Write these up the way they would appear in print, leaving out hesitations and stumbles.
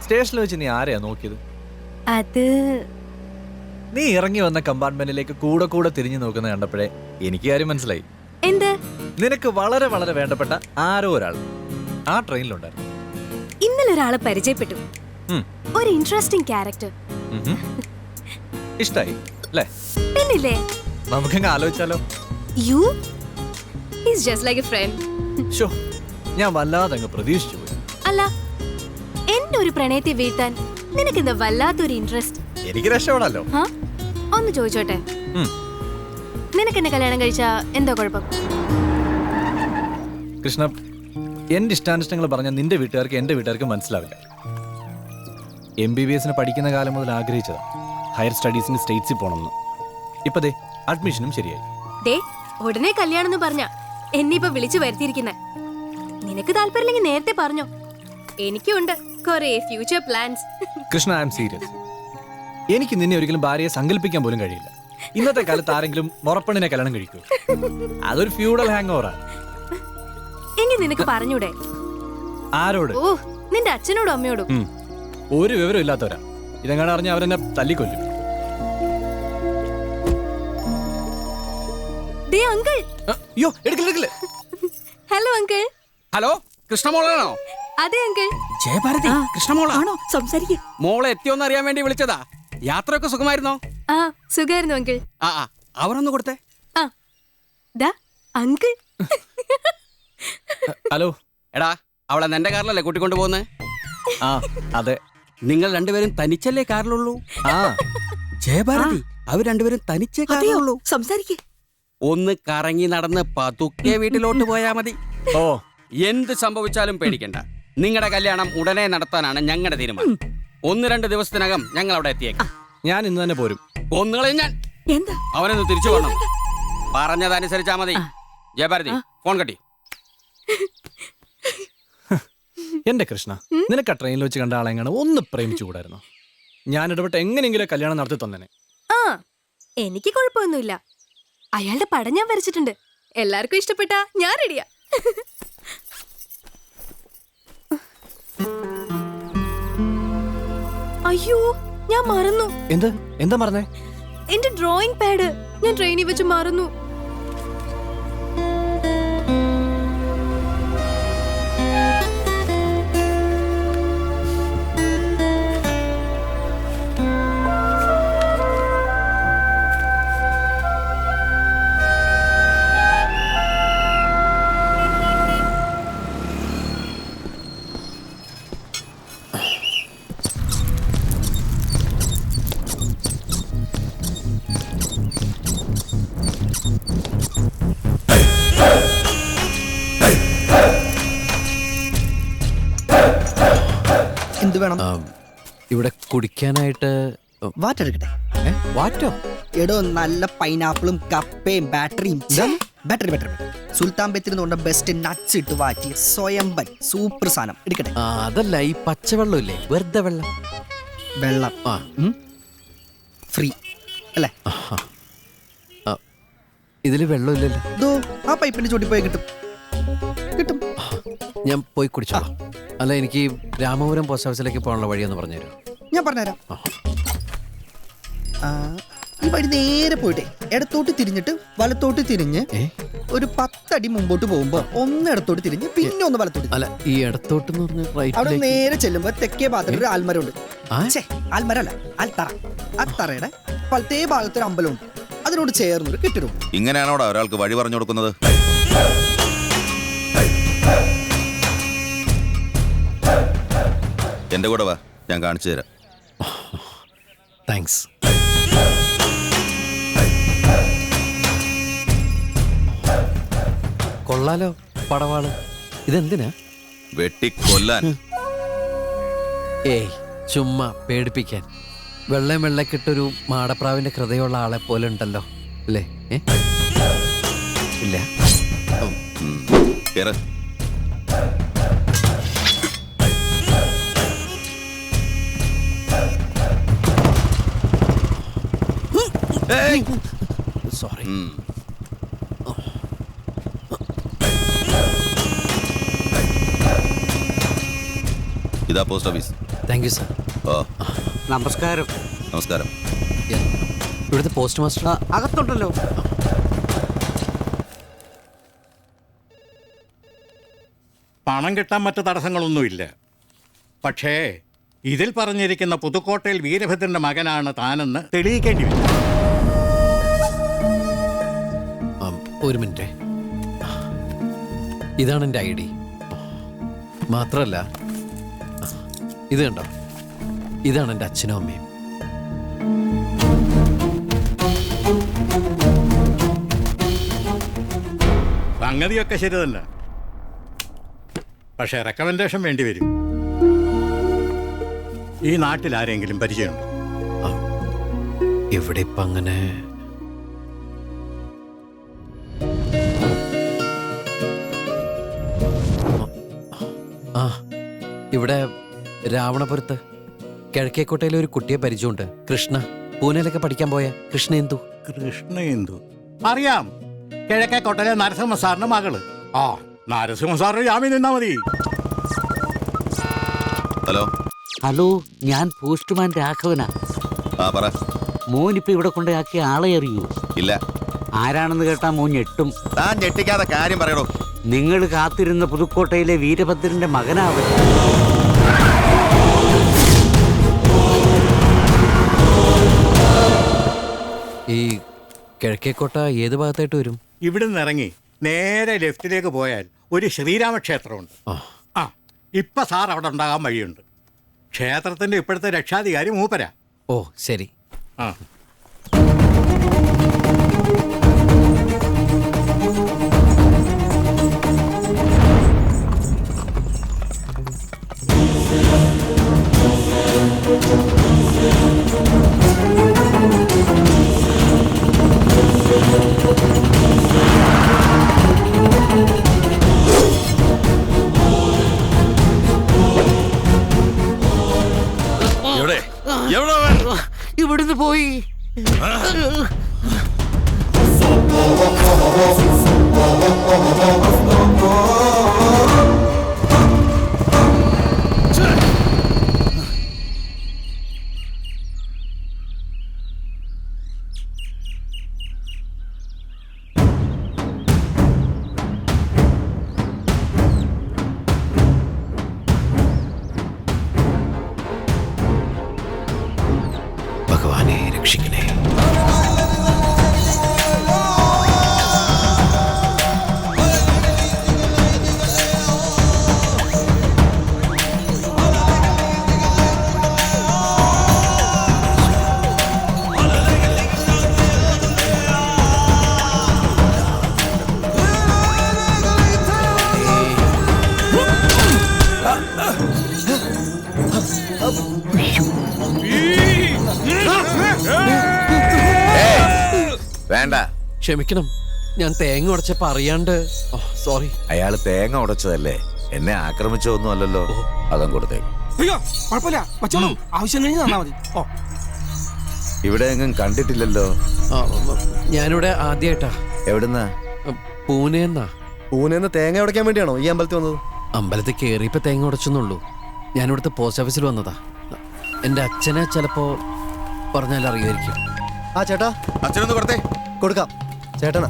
സ്റ്റേഷനിൽ വെച്ച് നീ ആരെയാ നോക്കിയത്? അത് നീ ഇറങ്ങി വന്ന കമ്പാർട്ട്മെന്റിലേക്ക് കൂടെ കൂടെ തിരിഞ്ഞു നോക്കുന്ന കണ്ടപ്പോഴേ എനിക്ക് കാര്യം മനസ്സിലായി. എന്ത്? നിനക്ക് വളരെ വളരെ വേണ്ടപ്പെട്ട ആരോ ഒരാൾ ആ ട്രെയിനിലുണ്ടായിരുന്നു. ഇന്നലെ ഒരാളെ പരിചയപ്പെട്ടു. ഉം. ഒരു ഇൻട്രസ്റ്റിംഗ് ക്യാരക്ടർ. ഇഷ്ടായി അല്ലേ? പിന്നില്ലേ? നമുക്കങ്ങ് ആലോചിച്ചാലോ? You is just like a friend. ഷോ, ഞാൻ വല്ലാതെ അങ്ങ് പ്രതീക്ഷിച്ചു പോയി. അല്ല, എന്നെ ഒരു പ്രണയത്തെ വീഴ്ത്താൻ നിനക്കെന്താ വല്ലാത്തൊരു ഇൻട്രസ്റ്റ്? എനിക്ക് രക്ഷപ്പെടാലോ. ഒന്ന് ചോദിച്ചോട്ടെ, നിനക്ക് എന്നെ കല്യാണം കഴിച്ചാ എന്താ കുഴപ്പം? കൃഷ്ണ, എന്റെ ഇഷ്ടാനിഷ്ടങ്ങൾ പറഞ്ഞ നിന്റെ വീട്ടുകാർക്ക് എന്റെ വീട്ടുകാർക്ക് മനസ്സിലാവില്ല. MBBS പഠിക്കുന്ന കാലം മുതൽ ആഗ്രഹിച്ചതാ ഹയർ സ്റ്റഡീസിന് സ്റ്റേറ്റ്സിൽ പോകണമെന്ന്. ഇപ്പൊ ദേ അഡ്മിഷനും ശരിയായി. ദേ ഉടനെ കല്യാണം എന്ന് പറഞ്ഞ എന്നെ ഇപ്പൊ വിളിച്ചു വരുത്തിയിരിക്കുന്നെ. നിനക്ക് താല്പര്യമില്ലെങ്കിൽ നേരത്തെ പറഞ്ഞോ, എനിക്കുണ്ട് കുറെ future plans. Krishna, I am serious. എനിക്ക് നിന്നെ ഒരിക്കലും ഭാര്യയെ സങ്കല്പിക്കാൻ പോലും കഴിയില്ല. ഇന്നത്തെ കാലത്ത് ആരെങ്കിലും മുറപ്പെണ്ണിനെ കല്യാണം കഴിക്കൂ? അതൊരു ഫ്യൂഡൽ ഹാങ് ഓവറാണ്. എങ്കിൽ നിനക്ക് പറഞ്ഞൂടെ? ആരോട്? ഓ, നിന്റെ അച്ഛനോടും അമ്മയോടും. ഒരു വിവരം ഇല്ലാത്തവരാ. ഇതെങ്ങനെ അറിഞ്ഞ അവരെന്നെ തല്ലിക്കൊല്ലും. അങ്കിൾ, അയ്യോ, എടുക്കില്ല. Hello uncle. ഹലോ, കൃഷ്ണമോളാണോ? അതെ അങ്കിൾ. ജയഭാരതി, കൃഷ്ണമോളാണോ? സംസാരിക്കും. മോളെ എത്തിയോന്ന് അറിയാൻ വേണ്ടി വിളിച്ചതാ. യാത്രയൊക്കെ സുഖമായിരുന്നോ? ആ, സുഖായിരുന്നു അങ്കിൾ. അവരൊന്ന് കൊടുത്തേ. അങ്കിൾ. ഹലോ. എടാ, അവളെ നിന്റെ കാറിലല്ലേ കൂട്ടിക്കൊണ്ടു പോകുന്നേ? ആ, അതെ. നിങ്ങൾ രണ്ടുപേരും തനിച്ചല്ലേ കാറിലുള്ളൂ? ജയഭാരതി, അവർ രണ്ടുപേരും തനിച്ചേ കാറിലുള്ളൂ. സംസാരിക്കേ. ഒന്ന് കറങ്ങി നടന്ന് പതുക്കെ വീട്ടിലോട്ട് പോയാ മതി. ഓ, എന്ത് സംഭവിച്ചാലും പേടിക്കണ്ട. നിങ്ങളുടെ കല്യാണം ഉടനെ നടത്താനാണ് ഞങ്ങളുടെ തീരുമാനം. 1-2 ദിവസത്തിനകം ഞങ്ങൾ അവിടെ എത്തിയേക്കാം. ഞാൻ ഇന്ന് തന്നെ പോരും. ഒന്നുകളെ ഞാൻ എന്താ അവനൊന്ന് തിരിച്ചു പോകണം. പറഞ്ഞതനുസരിച്ചാ മതി. ജയഭാരതി, ഫോൺ കട്ടി. എന്റെ കൃഷ്ണ, നിനക്ക് ആ ട്രെയിനിൽ വെച്ച് കണ്ട ആളെങ്ങനെ ഒന്ന് പ്രേമിച്ചുകൂടായിരുന്നോ? ഞാൻ ഇടപെട്ട് എങ്ങനെയെങ്കിലും കല്യാണം നടത്തി തന്നെ. എനിക്ക് കുഴപ്പമൊന്നുമില്ല. അയാളുടെ പടം ഞാൻ വരച്ചിട്ടുണ്ട്. എല്ലാവർക്കും ഇഷ്ടപ്പെട്ടാ ഞാൻ റെഡിയാ. അയ്യോ, ഞാൻ മറന്നു. എന്താ മറന്നേ? എന്റെ ഡ്രോയിങ് പാഡ് ഞാൻ ട്രെയിനിൽ വെച്ച് മറന്നു. എന്ത് വേണം? ഇവിടെ കുടിക്കാനായിട്ട് വാറ്റർ എടുക്കട്ടെ? വാറ്റോ? എടോ, നല്ല പൈനാപ്പിളും കപ്പയും ബാറ്ററിയും. ബാറ്ററി സുൽത്താൻ ബത്തേരി കൊണ്ട് ബെസ്റ്റ് നട്ട്സ് ഇട്ട് വാറ്റി സ്വയംബൻ സൂപ്പർ സാധനം എടുക്കട്ടെ? അതല്ല, ഈ പച്ചവെള്ളം ഇല്ലേ, വെറുതെ വെള്ളം. വെള്ളം ഫ്രീ അല്ലേ? ഇതില് വെള്ളമില്ലല്ലോ. ദോ, ആ പൈപ്പിന്റെ ചോട്ടി പോയി കിട്ടും. ഞാൻ പോയി കുടിച്ചോളാം. അല്ല, എനിക്ക് രാമപുരം പോസ്റ്റ് ഓഫീസിലേക്ക് പോകാനുള്ള വഴിയൊന്ന് പറഞ്ഞുതരും. ഞാൻ പറഞ്ഞുതരാം. ഈ വഴി നേരെ പോയിട്ടേ ഇടത്തോട്ട് തിരിഞ്ഞിട്ട് വലത്തോട്ട് തിരിഞ്ഞ് ഒരു 10 അടി മുമ്പോട്ട് പോകുമ്പോ ഒന്ന് ഇടത്തോട്ട് തിരിഞ്ഞ് പിന്നെ ഒന്ന് വലത്തോട്ട്. അല്ല, ഈ ഇടത്തോട്ട് അവിടെ നേരെ ചെല്ലുമ്പോ തെക്കേ ഭാഗത്ത് ഒരു ആൽമരമുണ്ട്. ആൽമരല്ല, ആൽത്തറ. ആ തറയുടെ വലത്തേ ഭാഗത്തൊരു അമ്പലമുണ്ട്. അതിനോട് ചേർന്നൊരു കെട്ടിടം. ഇങ്ങനെയാണോടാ ഒരാൾക്ക് വഴി പറഞ്ഞു കൊടുക്കുന്നത്? എന്റെ കൂടെ വാ, ഞാൻ കാണിച്ചു തരാം. താങ്ക്സ്. കൊള്ളാലോ പടവാള്. ഇതെന്തിനാ? വെട്ടിക്കൊല്ലാൻ. ഏയ്, ചുമ്മാ പേടിപ്പിക്കാൻ. വെള്ളക്കിട്ടൊരു മാടപ്രാവിന്റെ ഹൃദയമുള്ള ആളെ പോലെ ഉണ്ടല്ലോ അല്ലേ? ഇല്ല. സോറി. ഇതാ post office. Thank you sir. ഓ നമസ്കാരം. നമസ്കാരം. ഇവിടുത്തെ പോസ്റ്റ് മാസ്റ്റർ അകത്തുണ്ടല്ലോ. പണം കിട്ടാൻ മറ്റ് തടസ്സങ്ങളൊന്നുമില്ല. പക്ഷേ ഇതിൽ പറഞ്ഞിരിക്കുന്ന പുതുക്കോട്ടയിൽ വീരഭദ്രന്റെ മകനാണ് താനെന്ന് തെളിയിക്കേണ്ടി വരും. ഒരു മിനിറ്റ്. ഇതാണ് എൻ്റെ ID. മാത്രമല്ല ഇത് കണ്ടോ, ഇതാണ് എൻ്റെ അച്ഛനും അമ്മയും. സംഗതിയൊക്കെ ശരി തന്നെ, പക്ഷേ റെക്കമെൻഡേഷൻ വേണ്ടി വരും. ഈ നാട്ടിൽ ആരെങ്കിലും പരിചയമുണ്ടോ? ഇവിടെ ഇപ്പം അങ്ങനെ ഇവിടെ രാവണപുരത്ത് കിഴക്കേക്കോട്ടയിലെ ഒരു കുട്ടിയെ പരിചയമുണ്ട്. കൃഷ്ണ. പൂനെയിലൊക്കെ പഠിക്കാൻ പോയ കൃഷ്ണേന്ദു. കൃഷ്ണേന്ദു അറിയാം. കിഴക്കേക്കോട്ടയിലെ നരസിംഹ സാറിന്റെ മകള്. ആ, നരസിംഹ സാറിന് ജാമ്യം നിന്നാ മതി. ഹലോ. ഹലോ, ഞാൻ പോസ്റ്റ്മാൻ രാഘവനാ. ആ പറ. മോനിപ്പോ ഇവിടെ കൊണ്ടാക്കിയ ആളെ അറിയൂ? ഇല്ല. ആരാണെന്ന് കേട്ടാ മോൻ ഞെട്ടും. താൻ ഞെട്ടിക്കാതെ കാര്യം പറയടോ. നിങ്ങൾ കാത്തിരുന്ന പുതുക്കോട്ടയിലെ വീരഭദ്രന്റെ മകനാവൻ. ഈ കിഴക്കേക്കോട്ട ഏത് ഭാഗത്തായിട്ട് വരും? ഇവിടുന്ന് ഇറങ്ങി നേരെ ലെഫ്റ്റിലേക്ക് പോയാൽ ഒരു ശ്രീരാമക്ഷേത്രമുണ്ട്. ആ, ഇപ്പൊ സാർ അവിടെ ഉണ്ടാകാൻ വഴിയുണ്ട്. ക്ഷേത്രത്തിന്റെ ഇപ്പോഴത്തെ രക്ഷാധികാരി മൂപ്പരാ. ഓ ശരി. ആ, ഇവിടുന്ന് പോയി. ഭഗവാനെ രക്ഷിക്കണേ. വേണ്ട, ക്ഷമിക്കണം, ഞാൻ തേങ്ങ ഉടച്ചപ്പോ അറിയാണ്ട്. സോറി. അയാള് തേങ്ങ ഉടച്ചതല്ലേ, എന്നെ ആക്രമിച്ചതൊന്നും അല്ലല്ലോ. അതും കൊടുത്തേക്ക്. അയ്യോ കുഴപ്പമില്ല, വച്ചോളൂ. ആവശ്യം കഴിഞ്ഞ് തന്നാ മതി. ഓ, ഇവിടെ എങ്ങും കണ്ടിട്ടില്ലല്ലോ. ഞാനിവിടെ ആദ്യമായിട്ടാ. എവിടുന്നാ? പൂനെന്നാ. പൂനെന്ന് തേങ്ങ ഉടയ്ക്കാൻ വേണ്ടിയാണോ ഈ അമ്പലത്തിൽ വന്നത്? അമ്പലത്തിൽ കയറിയപ്പോ തേങ്ങ ഉടച്ചെന്നുള്ളൂ. ഞാനിവിടുത്തെ പോസ്റ്റ് ഓഫീസിൽ വന്നതാ. എൻ്റെ അച്ഛനെ ചിലപ്പോ പറഞ്ഞാൽ അറിയുമായിരിക്കും. ആ ചേട്ടാ, അച്ഛനൊന്ന് കൊടുത്തേ. കൊടുക്കാം. ചേട്ടനാ.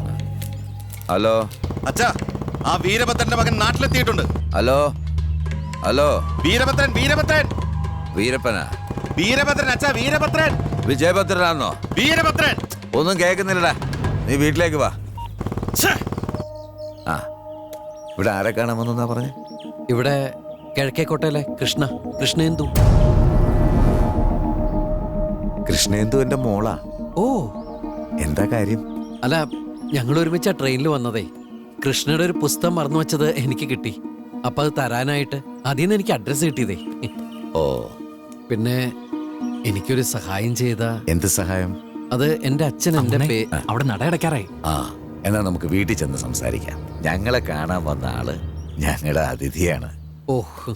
ഹലോ അച്ഛാ, ആ വീരഭദ്രന്റെ മകൻ നാട്ടിലെത്തിയിട്ടുണ്ട്. Hello hello. വീരഭദ്രൻ, വീരഭദ്രൻ. വീരപ്പനാ? വീരഭദ്രൻ അച്ഛാ, വീരഭദ്രൻ. വിജയഭദ്രനാന്നോ? വീരഭദ്രൻ. ഒന്നും കേൾക്കുന്നില്ലടാ, നീ വീട്ടിലേക്ക് വാ. ആ, ഇവിടെ ആരെ കാണാൻ വന്നാ പറഞ്ഞേ? ഇവിടെ കിഴക്കേക്കോട്ടയിലെ കൃഷ്ണേന്ദു. കൃഷ്ണേന്ദു എന്റെ മോളാ. ഓ, എന്താ കാര്യം? അല്ല, ഞങ്ങൾ ഒരുമിച്ചാ ട്രെയിനിൽ വന്നതേ. കൃഷ്ണയുടെ ഒരു പുസ്തകം മറന്നു വെച്ചത് എനിക്ക് കിട്ടി. അപ്പൊ അത് തരാനായിട്ട് അതിൽ നിന്ന് എനിക്ക് അഡ്രസ്സ് കിട്ടിയതേ. ഓ, പിന്നെ എനിക്കൊരു സഹായം ചെയ്ത. എന്ത് സഹായം? അത് എന്റെ അച്ഛൻ എന്റെ അവിടെ നടയടക്കാറായി. ആ, എന്നാ നമുക്ക് വീട്ടിൽ ചെന്ന് സംസാരിക്കാം. ഞങ്ങളെ കാണാൻ വന്ന ആള് ഞങ്ങളുടെ അതിഥിയാണ്. ഓഹ്.